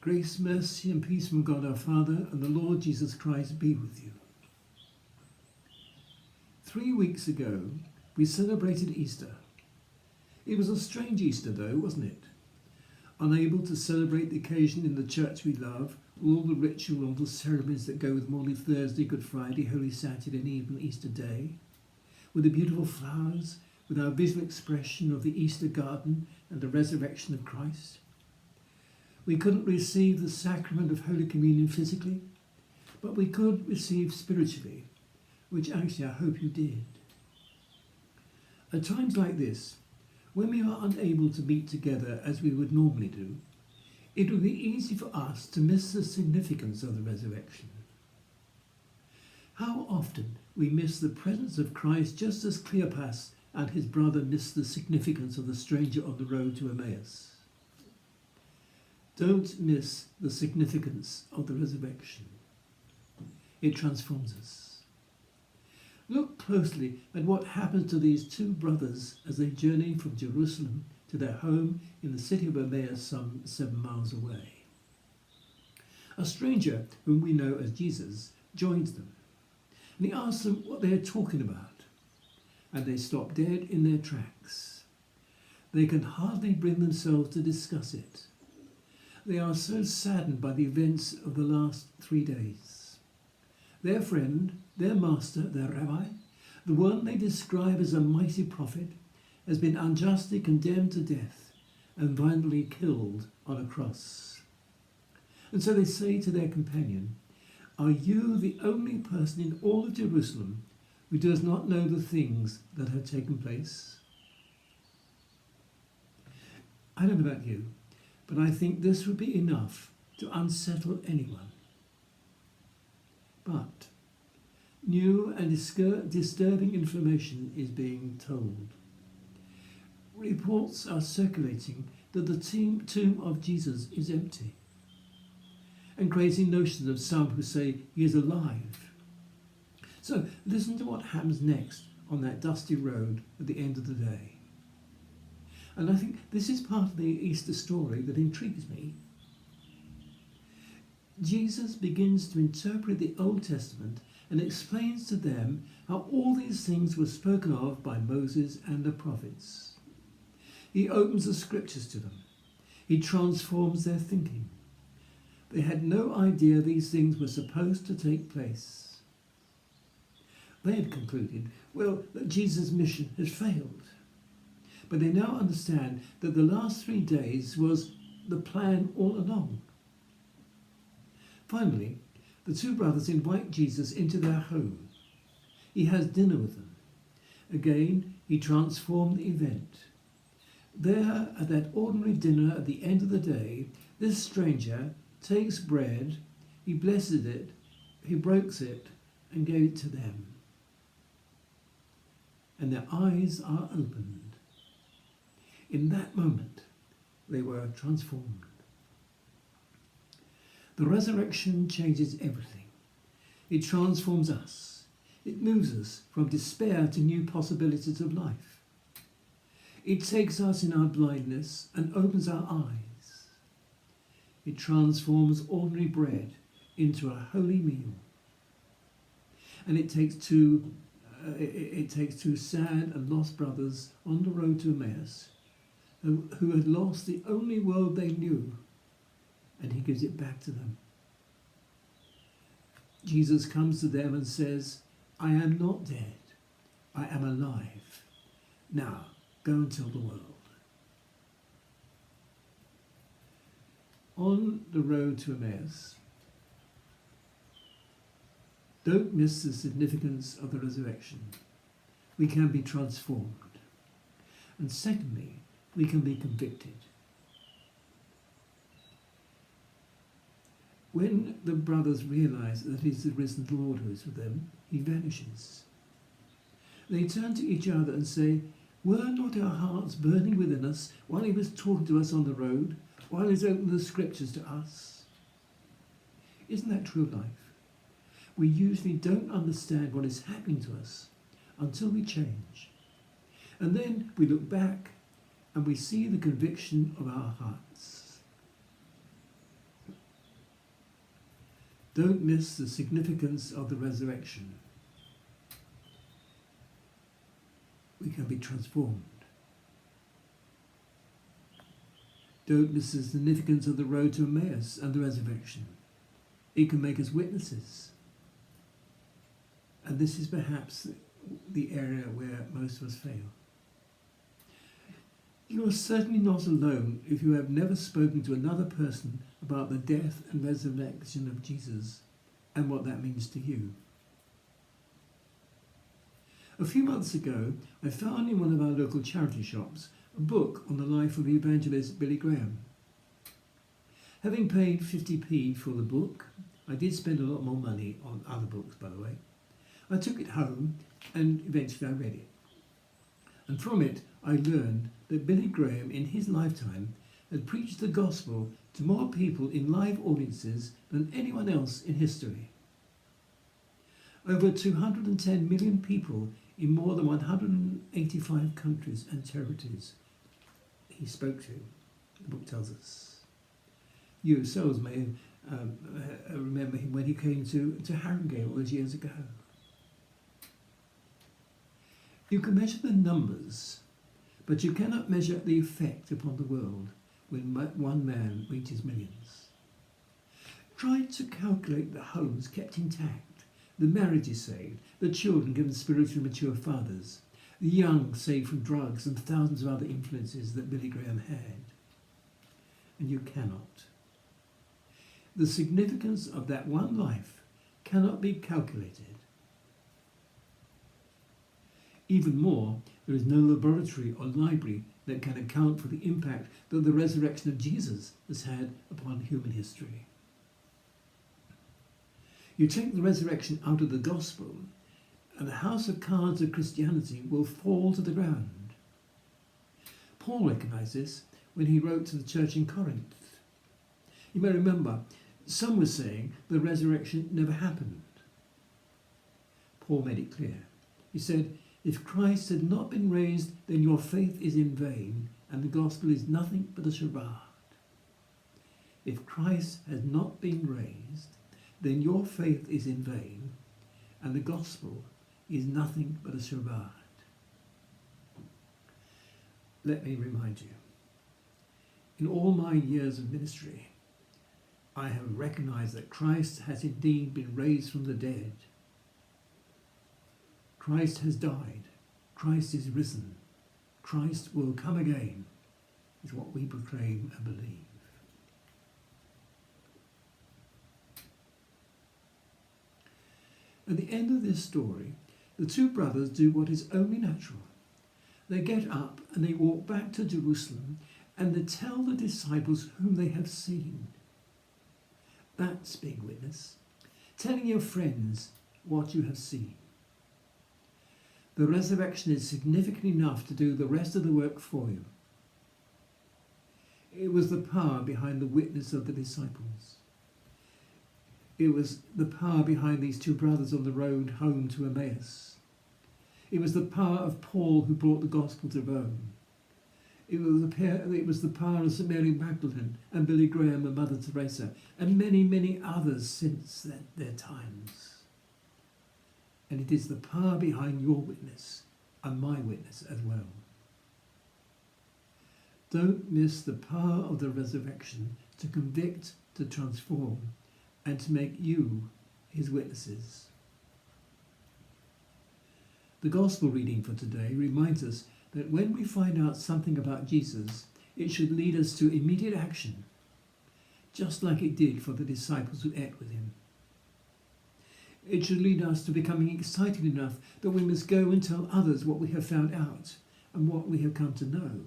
Grace, mercy and peace from God our Father and the Lord Jesus Christ be with you. 3 weeks ago, we celebrated Easter. It was a strange Easter though, wasn't it? Unable to celebrate the occasion in the church we love, all the ritual, all the ceremonies that go with Maundy Thursday, Good Friday, Holy Saturday and even Easter Day, with the beautiful flowers, with our visual expression of the Easter garden and the resurrection of Christ. We couldn't receive the sacrament of Holy Communion physically, but we could receive spiritually, which actually I hope you did. At times like this, when we are unable to meet together as we would normally do, it would be easy for us to miss the significance of the resurrection. How often we miss the presence of Christ just as Cleopas and his brother missed the significance of the stranger on the road to Emmaus. Don't miss the significance of the resurrection. It transforms us. Look closely at what happened to these two brothers as they journeyed from Jerusalem to their home in the city of Emmaus some 7 miles away. A stranger, whom we know as Jesus, joins them, and he asks them what they are talking about, and they stop dead in their tracks. They can hardly bring themselves to discuss it. They are so saddened by the events of the last 3 days. Their friend, their master, their rabbi, the one they describe as a mighty prophet, has been unjustly condemned to death and violently killed on a cross. And so they say to their companion, "Are you the only person in all of Jerusalem who does not know the things that have taken place?" I don't know about you, but I think this would be enough to unsettle anyone. But new and disturbing information is being told. Reports are circulating that the tomb of Jesus is empty, and crazy notions of some who say he is alive. So listen to what happens next on that dusty road at the end of the day. And I think this is part of the Easter story that intrigues me. Jesus begins to interpret the Old Testament and explains to them how all these things were spoken of by Moses and the prophets. He opens the scriptures to them. He transforms their thinking. They had no idea these things were supposed to take place. They had concluded, well, that Jesus' mission has failed. But they now understand that the last 3 days was the plan all along. Finally, the two brothers invite Jesus into their home. He has dinner with them. Again, he transformed the event. There, at that ordinary dinner at the end of the day, this stranger takes bread, he blesses it, he breaks it, and gave it to them. And their eyes are opened. In that moment, they were transformed. The resurrection changes everything. It transforms us. It moves us from despair to new possibilities of life. It takes us in our blindness and opens our eyes. It transforms ordinary bread into a holy meal. And it takes two sad and lost brothers on the road to Emmaus who had lost the only world they knew, and he gives it back to them. Jesus comes to them and says, "I am not dead, I am alive. Now, go and tell the world." On the road to Emmaus, don't miss the significance of the resurrection. We can be transformed. And secondly, we can be convicted. When the brothers realize that it is the risen Lord who is with them, he vanishes. They turn to each other and say, "Were not our hearts burning within us while he was talking to us on the road, while he was opening the scriptures to us?" Isn't that true of life? We usually don't understand what is happening to us until we change. And then we look back and we see the conviction of our hearts. Don't miss the significance of the resurrection. We can be transformed. Don't miss the significance of the road to Emmaus and the resurrection. It can make us witnesses. And this is perhaps the area where most of us fail. You are certainly not alone if you have never spoken to another person about the death and resurrection of Jesus and what that means to you. A few months ago, I found in one of our local charity shops a book on the life of evangelist Billy Graham. Having paid 50p for the book, I did spend a lot more money on other books, by the way. I took it home and eventually I read it. And from it, I learned that Billy Graham, in his lifetime, had preached the gospel to more people in live audiences than anyone else in history. Over 210 million people in more than 185 countries and territories he spoke to, the book tells us. You yourselves may remember him when he came to Harringay all those years ago. You can measure the numbers, but you cannot measure the effect upon the world when one man reaches millions. Try to calculate the homes kept intact, the marriages saved, the children given spiritually mature fathers, the young saved from drugs and thousands of other influences that Billy Graham had. And you cannot. The significance of that one life cannot be calculated. Even more, there is no laboratory or library that can account for the impact that the resurrection of Jesus has had upon human history. You take the resurrection out of the gospel, and the house of cards of Christianity will fall to the ground. Paul recognized this when he wrote to the church in Corinth. You may remember, some were saying the resurrection never happened. Paul made it clear. He said, "If Christ had not been raised, then your faith is in vain, and the gospel is nothing but a charade." If Christ has not been raised, then your faith is in vain, and the gospel is nothing but a charade. Let me remind you, in all my years of ministry, I have recognized that Christ has indeed been raised from the dead. Christ has died. Christ is risen. Christ will come again, is what we proclaim and believe. At the end of this story, the two brothers do what is only natural. They get up and they walk back to Jerusalem and they tell the disciples whom they have seen. That's being witness, telling your friends what you have seen. The resurrection is significant enough to do the rest of the work for you. It was the power behind the witness of the disciples. It was the power behind these two brothers on the road home to Emmaus. It was the power of Paul who brought the gospel to Rome. It was the power of St. Mary Magdalene and Billy Graham and Mother Teresa and many, many others since their times. And it is the power behind your witness and my witness as well. Don't miss the power of the resurrection to convict, to transform, and to make you his witnesses. The Gospel reading for today reminds us that when we find out something about Jesus, it should lead us to immediate action, just like it did for the disciples who ate with him. It should lead us to becoming excited enough that we must go and tell others what we have found out and what we have come to know.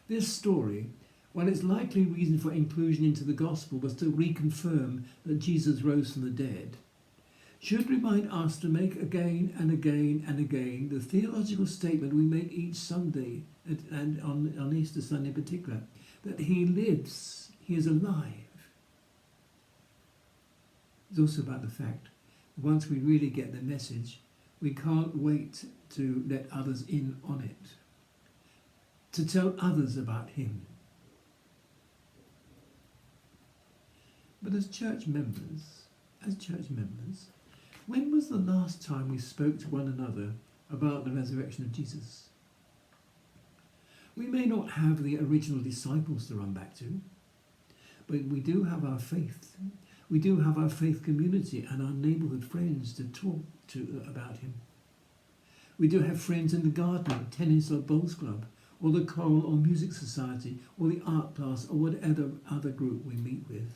This story, while its likely reason for inclusion into the Gospel was to reconfirm that Jesus rose from the dead, should remind us to make again and again and again the theological statement we make each Sunday, and on Easter Sunday in particular, that he lives, he is alive. It's also about the fact that once we really get the message, we can't wait to let others in on it, to tell others about him. But as church members, when was the last time we spoke to one another about the resurrection of Jesus? We may not have the original disciples to run back to, but we do have our faith. We do have our faith community and our neighbourhood friends to talk to about him. We do have friends in the garden, tennis or bowls club, or the choral or music society, or the art class, or whatever other group we meet with.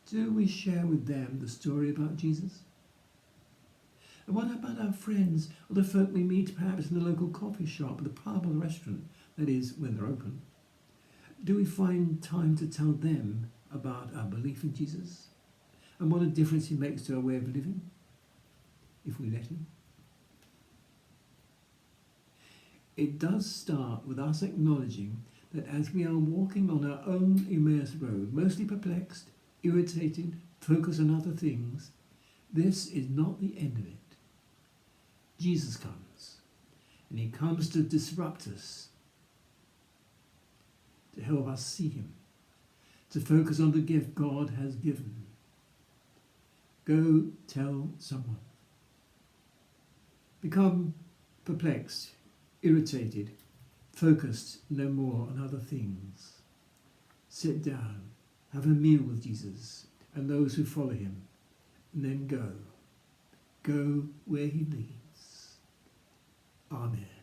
Do we share with them the story about Jesus? And what about our friends or the folk we meet perhaps in the local coffee shop, the pub or the restaurant, that is, when they're open? Do we find time to tell them about our belief in Jesus and what a difference he makes to our way of living, if we let him? It does start with us acknowledging that as we are walking on our own Emmaus road, mostly perplexed, irritated, focused on other things, this is not the end of it. Jesus comes, and he comes to disrupt us, to help us see him, to focus on the gift God has given. Go tell someone. Become perplexed, irritated, focused no more on other things. Sit down, have a meal with Jesus and those who follow him, and then go. Go where he leads. Amen.